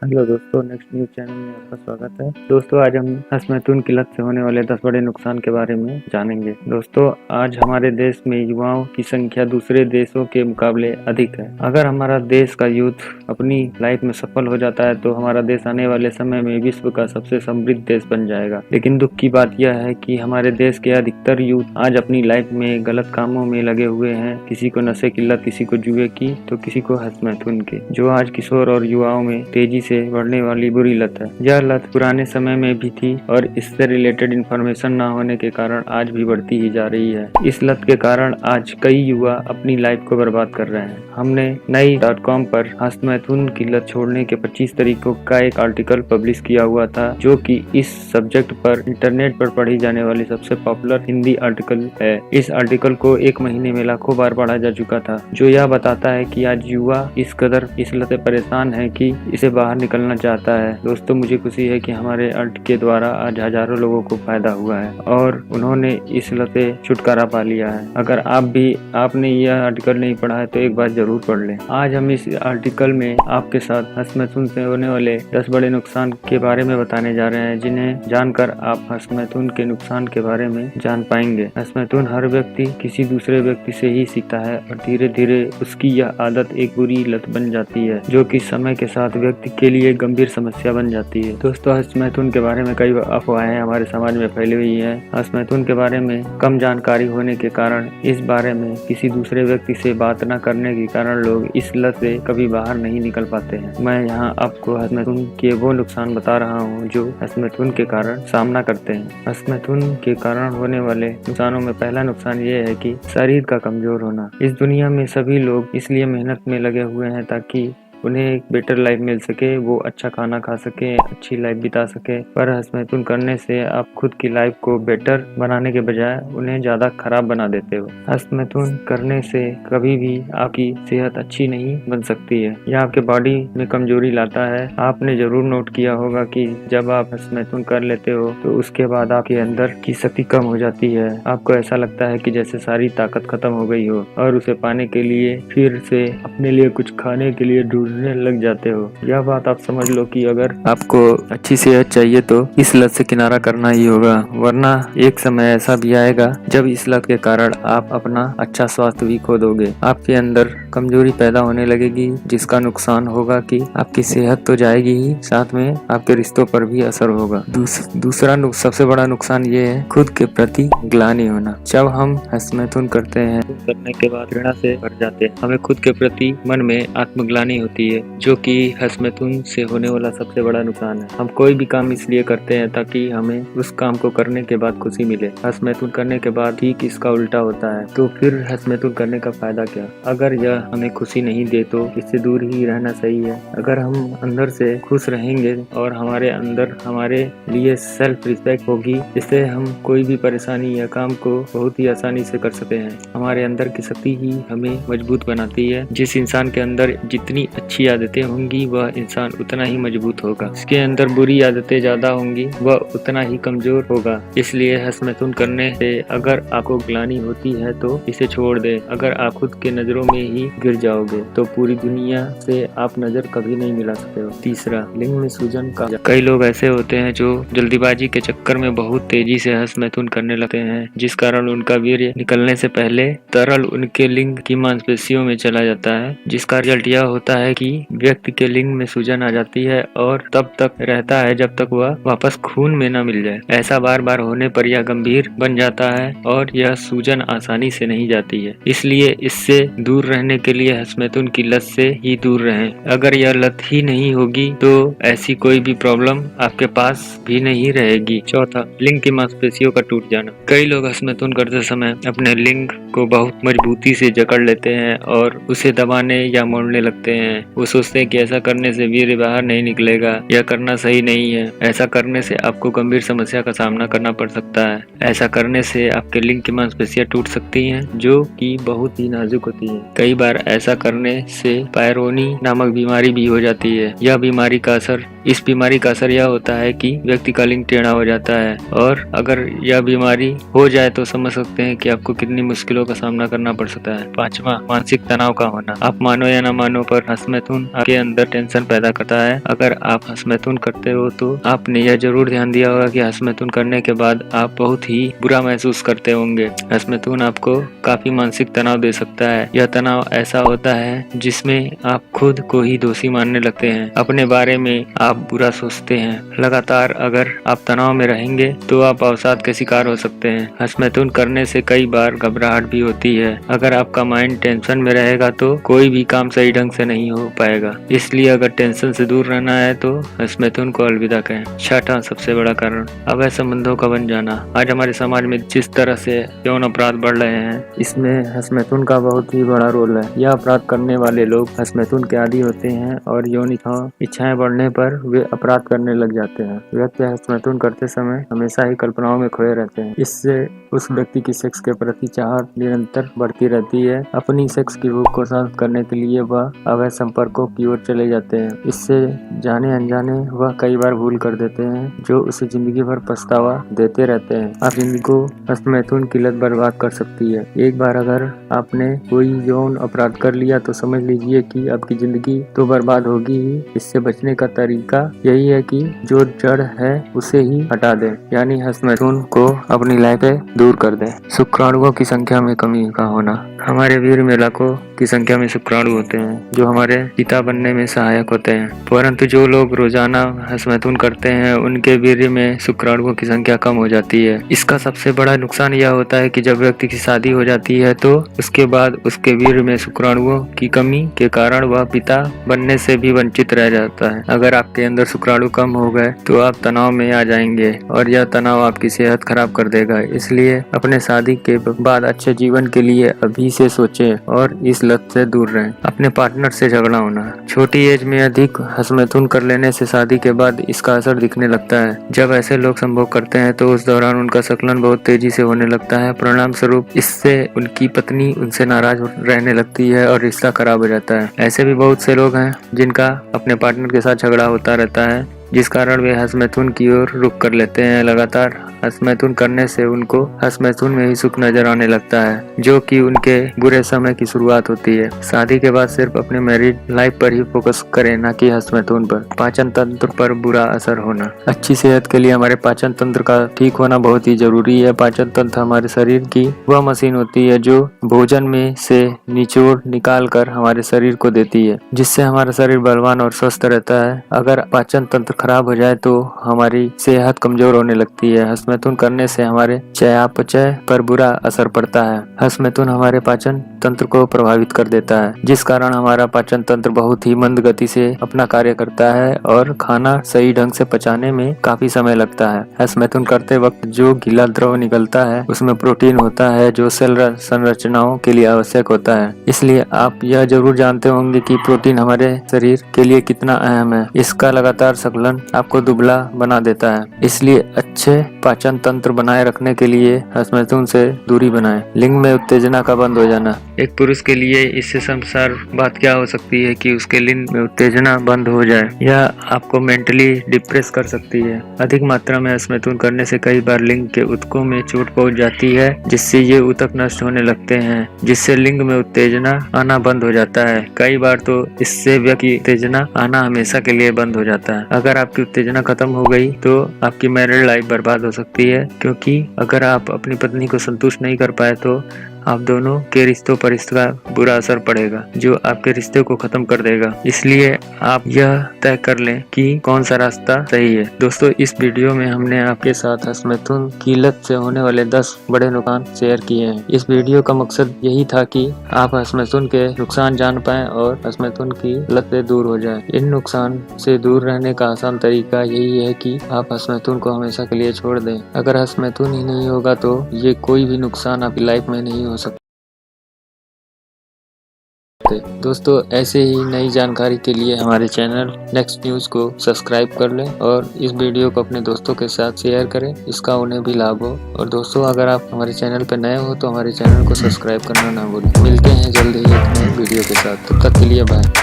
Hello दोस्तों, next news channel में आपका स्वागत है। दोस्तों, आज हम हंसमैथुन की लत से होने वाले 10 बड़े नुकसान के बारे में जानेंगे। दोस्तों, आज हमारे देश में युवाओं की संख्या दूसरे देशों के मुकाबले अधिक है। अगर हमारा देश का यूथ अपनी लाइफ में सफल हो जाता है तो हमारा देश आने वाले समय में विश्व का सबसे समृद्ध देश बन जाएगा। लेकिन दुख की बात यह है कि हमारे देश के अधिकतर यूथ आज अपनी लाइफ में गलत कामों में लगे हुए हैं। किसी को नशे की लत, किसी को जुए की, तो किसी को हंसमैथुन की, जो आज किशोर और युवाओं में तेजी से बढ़ने वाली बुरी लत है। यह लत पुराने समय में भी थी और इससे रिलेटेड इन्फॉर्मेशन न होने के कारण आज भी बढ़ती ही जा रही है। इस लत के कारण आज कई युवा अपनी लाइफ को बर्बाद कर रहे हैं। हमने नई.com पर हंसमैथुन की लत छोड़ने के 25 तरीकों का एक आर्टिकल पब्लिश किया हुआ था, जो कि इस सब्जेक्ट पर इंटरनेट पर पढ़ी जाने वाली सबसे पॉपुलर हिंदी आर्टिकल है। इस आर्टिकल को 1 महीने में लाखों बार पढ़ा जा चुका था, जो यह बताता है कि आज युवा इस कदर इस लत से परेशान है कि इसे बाहर निकलना चाहता है। दोस्तों, मुझे खुशी है कि हमारे आर्ट के द्वारा आज हजारों लोगों को फायदा हुआ है और उन्होंने इस लत से छुटकारा पा लिया है। अगर आपने यह आर्टिकल नहीं पढ़ा है तो एक बार जरूर पढ़ लें। आज हम इस आर्टिकल में आपके साथ हंसमैथुन से होने वाले 10 बड़े नुकसान के बारे में बताने जा रहे हैं, जिन्हें जानकर आप हंसमैथुन के नुकसान के बारे में जान पाएंगे। हंसमैथुन हर व्यक्ति किसी दूसरे व्यक्ति से ही सीखता है और धीरे धीरे उसकी यह आदत एक बुरी लत बन जाती है, जो कि समय के साथ व्यक्ति के लिए गंभीर समस्या बन जाती है। दोस्तों, हंसमैथुन के बारे में कई अफवाहें हमारे समाज में फैली हुई है। हंसमैथुन के बारे में कम जानकारी होने के कारण इस बारे में किसी दूसरे व्यक्ति से बात न करने के कारण लोग इस लत से कभी बाहर नहीं निकल पाते हैं। मैं यहाँ आपको हंसमैथुन के वो नुकसान बता रहा हूँ जो हंसमैथुन के कारण सामना करते हैं। हंसमैथुन के कारण होने वाले नुकसानों में पहला नुकसान ये है कि शरीर का कमजोर होना। इस दुनिया में सभी लोग इसलिए मेहनत में लगे हुए हैं ताकि उन्हें एक बेटर लाइफ मिल सके, वो अच्छा खाना खा सके, अच्छी लाइफ बिता सके। पर हंसमैथुन करने से आप खुद की लाइफ को बेटर बनाने के बजाय उन्हें ज्यादा खराब बना देते हो। हंसमैथुन करने से कभी भी आपकी सेहत अच्छी नहीं बन सकती है। यह आपके बॉडी में कमजोरी लाता है। आपने जरूर नोट किया होगा कि जब आप हंसमैथुन कर लेते हो तो उसके बाद आपके अंदर की शक्ति कम हो जाती है। आपको ऐसा लगता है कि जैसे सारी ताकत खत्म हो गई हो और उसे पाने के लिए फिर से अपने लिए कुछ खाने के लिए ढूंढने लग जाते हो। यह बात आप समझ लो कि अगर आपको अच्छी सेहत चाहिए तो इस लत से किनारा करना ही होगा, वरना एक समय ऐसा भी आएगा जब इस लत के कारण आप अपना अच्छा स्वास्थ्य भी खो दोगे। आपके अंदर कमजोरी पैदा होने लगेगी, जिसका नुकसान होगा कि आपकी सेहत तो जाएगी ही, साथ में आपके रिश्तों पर भी असर होगा। दूसरा सबसे बड़ा नुकसान ये है खुद के प्रति ग्लानि होना। जब हम हंसमैथुन करते हैं, करने के बाद घृणा से भर जाते हैं, हमें खुद के प्रति मन में आत्मग्लानि होती है, जो कि हंसमैथुन से होने वाला सबसे बड़ा नुकसान है। हम कोई भी काम इसलिए करते हैं ताकि हमें उस काम को करने के बाद खुशी मिले। हंसमैथुन करने के बाद ठीक इसका उल्टा होता है, तो फिर हंसमैथुन करने का फायदा क्या? अगर यह हमें खुशी नहीं दे तो इससे दूर ही रहना सही है। अगर हम अंदर से खुश रहेंगे और हमारे अंदर हमारे लिए सेल्फ रिस्पेक्ट होगी, जिससे हम कोई भी परेशानी या काम को बहुत ही आसानी से कर सकते हैं। हमारे अंदर की शक्ति ही हमें मजबूत बनाती है। जिस इंसान के अंदर जितनी अच्छी आदतें होंगी वह इंसान उतना ही मजबूत होगा। जिसके अंदर बुरी आदतें ज्यादा होंगी वह उतना ही कमजोर होगा। इसलिए हंसमैथुन करने से अगर आपको ग्लानि होती है तो इसे छोड़ दे। अगर आप खुद के नजरों में ही गिर जाओगे तो पूरी दुनिया से आप नजर कभी नहीं मिला सकते हो। तीसरा, लिंग में सूजन का। कई लोग ऐसे होते हैं जो जल्दीबाजी के चक्कर में बहुत तेजी से हंसमैथुन करने लगते हैं, जिस कारण उनका वीर्य निकलने से पहले तरल उनके लिंग की मांसपेशियों में चला जाता है, जिसका रिजल्ट यह होता है कि व्यक्ति के लिंग में सूजन आ जाती है और तब तक रहता है जब तक वह वापस खून में न मिल जाए। ऐसा बार बार होने पर यह गंभीर बन जाता है और यह सूजन आसानी से नहीं जाती है। इसलिए इससे दूर रहने के लिए हंसमैथुन की लत से ही दूर रहें। अगर यह लत ही नहीं होगी तो ऐसी कोई भी प्रॉब्लम आपके पास भी नहीं रहेगी। चौथा, लिंग की मांसपेशियों का टूट जाना। कई लोग हंसमैथुन करते समय अपने लिंग को बहुत मजबूती से जकड़ लेते हैं और उसे दबाने या मोड़ने लगते हैं। वो सोचते हैं कि ऐसा करने से वीर्य बाहर नहीं निकलेगा, यह करना सही नहीं है। ऐसा करने से आपको गंभीर समस्या का सामना करना पड़ सकता है। ऐसा करने से आपके लिंग की मांसपेशियां टूट सकती हैं, जो कि बहुत ही नाजुक होती है। कई बार ऐसा करने से पायरोनी नामक बीमारी भी हो जाती है। यह बीमारी का असर इस बीमारी का असर यह होता है कि व्यक्ति का लिंग टेढ़ा हो जाता है, और अगर यह बीमारी हो जाए तो समझ सकते हैं कि आपको कितनी मुश्किलों का सामना करना पड़ सकता है। 5वां, मानसिक तनाव का होना। आप मानो या ना मानो पर हंसमैथुन आपके अंदर टेंशन पैदा करता है। अगर आप हंसमैथुन करते हो तो आपने यह जरूर ध्यान दिया होगा कि हंसमैथुन करने के बाद आप बहुत ही बुरा महसूस करते होंगे। हंसमैथुन आपको काफी मानसिक तनाव दे सकता है। यह तनाव ऐसा होता है जिसमें आप खुद को ही दोषी मानने लगते हैं, अपने बारे में आप बुरा सोचते हैं। लगातार अगर आप तनाव में रहेंगे तो आप अवसाद के शिकार हो सकते हैं। हंसमैथुन करने से कई बार घबराहट भी होती है। अगर आपका माइंड टेंशन में रहेगा तो कोई भी काम सही ढंग से नहीं हो पाएगा। इसलिए अगर टेंशन से दूर रहना है तो हंसमैथुन को अलविदा कहें। 6वां सबसे बड़ा कारण, अवैध संबंधों का बन जाना। आज हमारे समाज में जिस तरह से यौन अपराध बढ़ रहे हैं, इसमें हंसमैथुन का बहुत ही बड़ा रोल है। यह अपराध करने वाले लोग हंसमैथुन के आदी होते हैं और यौन इच्छाएं बढ़ने पर वे अपराध करने लग जाते हैं। व्यक्ति हंसमैथुन करते समय हमेशा ही कल्पनाओं में खोए रहते हैं। इससे उस व्यक्ति की सेक्स के प्रति चाहत निरंतर बढ़ती रहती है। अपनी सेक्स की भूख को शांत करने के लिए वह अवैध संपर्कों की ओर चले जाते हैं। इससे जाने अनजाने वह कई बार भूल कर देते हैं जो उसे जिंदगी भर पछतावा देते रहते हैं। आप जिंदगी को हंसमैथुन की लत बर्बाद कर सकती है। एक बार अगर आपने कोई यौन अपराध कर लिया तो समझ लीजिए कि आपकी जिंदगी तो बर्बाद होगी ही। इससे बचने का तरीका यही है कि जो जड़ है उसे ही हटा दें, यानी हंसमैथुन को अपनी लाइफ से दूर कर दें। शुक्राणुओं की संख्या में कमी का होना। हमारे वीर मेलकों की संख्या में शुक्राणु होते हैं जो हमारे पिता बनने में सहायक होते हैं, परंतु जो लोग रोजाना हंसमैथुन करते हैं उनके वीर्य में शुक्राणुओं की संख्या कम हो जाती है। इसका सबसे बड़ा नुकसान यह होता है कि जब व्यक्ति की शादी हो जाती है तो उसके बाद उसके वीर्य में शुक्राणुओं की कमी के कारण वह पिता बनने से भी वंचित रह जाता है। अगर आपके अंदर शुक्राणु कम हो गए तो आप तनाव में आ जाएंगे और यह तनाव आपकी सेहत खराब कर देगा। इसलिए अपने शादी के बाद अच्छे जीवन के लिए अभी से सोचें और इस लत से दूर रहें। अपने पार्टनर से झगड़ा होना। छोटी एज में अधिक हंसमैथुन कर लेने से शादी के बाद इसका असर दिखने लगता है। जब ऐसे लोग संभोग करते हैं तो उस दौरान उनका संकलन बहुत तेजी से होने लगता है। परिणाम स्वरूप इससे उनकी पत्नी उनसे नाराज रहने लगती है और रिश्ता खराब हो जाता है। ऐसे भी बहुत से लोग हैं जिनका अपने पार्टनर के साथ झगड़ा होता रहता है, जिस कारण वे हंसमैथुन की ओर रुख कर लेते हैं। लगातार हंसमैथुन करने से उनको हंसमैथुन में ही सुख नजर आने लगता है, जो कि उनके बुरे समय की शुरुआत होती है। शादी के बाद सिर्फ अपने मैरिड लाइफ पर ही फोकस करें, न कि हंसमैथुन पर। पाचन तंत्र पर बुरा असर होना। अच्छी सेहत के लिए हमारे पाचन तंत्र का ठीक होना बहुत ही जरूरी है। पाचन तंत्र हमारे शरीर की वह मशीन होती है जो भोजन में से निचोड़ निकाल कर हमारे शरीर को देती है, जिससे हमारा शरीर बलवान और स्वस्थ रहता है। अगर पाचन तंत्र खराब हो जाए तो हमारी सेहत कमजोर होने लगती है। हंसमैथुन करने से हमारे चयापचय पर बुरा असर पड़ता है। हंसमैथुन हमारे पाचन तंत्र को प्रभावित कर देता है, जिस कारण हमारा पाचन तंत्र बहुत ही मंद गति से अपना कार्य करता है और खाना सही ढंग से पचाने में काफी समय लगता है। हंसमैथुन करते वक्त जो गीला द्रव निकलता है उसमें प्रोटीन होता है जो सेल संरचनाओं के लिए आवश्यक होता है। इसलिए आप यह जरूर जानते होंगे कि प्रोटीन हमारे शरीर के लिए कितना अहम है। इसका लगातार संकलन आपको दुबला बना देता है। इसलिए अच्छे पाचन तंत्र बनाए रखने के लिए हंसमैथुन से दूरी बनाएं। लिंग में उत्तेजना का बंद हो जाना। एक पुरुष के लिए इससे शर्मसार बात क्या हो सकती है कि उसके लिंग में उत्तेजना बंद हो जाए। यह आपको मेंटली डिप्रेस कर सकती है। अधिक मात्रा में हंसमैथुन करने से कई बार लिंग के ऊतकों में चोट पहुंच जाती है, जिससे ये ऊतक नष्ट होने लगते हैं, जिससे लिंग में उत्तेजना आना बंद हो जाता है। कई बार तो इससे व्यक्ति की उत्तेजना आना हमेशा के लिए बंद हो जाता है। अगर आपकी उत्तेजना खत्म हो गई तो आपकी मैरिड लाइफ बर्बाद हो सकती है, क्योंकि अगर आप अपनी पत्नी को संतुष्ट नहीं कर पाए तो आप दोनों के रिश्तों पर इसका बुरा असर पड़ेगा, जो आपके रिश्ते को खत्म कर देगा। इसलिए आप यह तय कर लें कि कौन सा रास्ता सही है। दोस्तों, इस वीडियो में हमने आपके साथ हंसमैथुन की लत से होने वाले 10 बड़े नुकसान शेयर किए हैं। इस वीडियो का मकसद यही था कि आप हंसमैथुन के नुकसान जान पाएं और हंसमैथुन की लत से दूर हो जाए। इन नुकसान से दूर रहने का आसान तरीका यही है कि आप हंसमैथुन को हमेशा के लिए छोड़ दें। अगर हंसमैथुन ही नहीं होगा तो ये कोई भी नुकसान आपकी लाइफ में नहीं हो सकते। दोस्तों, ऐसे ही नई जानकारी के लिए हमारे चैनल नेक्स्ट न्यूज को सब्सक्राइब कर लें और इस वीडियो को अपने दोस्तों के साथ शेयर करें, इसका उन्हें भी लाभ हो। और दोस्तों, अगर आप हमारे चैनल पर नए हो तो हमारे चैनल को सब्सक्राइब करना ना भूलें। मिलते हैं जल्द ही एक नए वीडियो के साथ। तब तक के लिए बाय।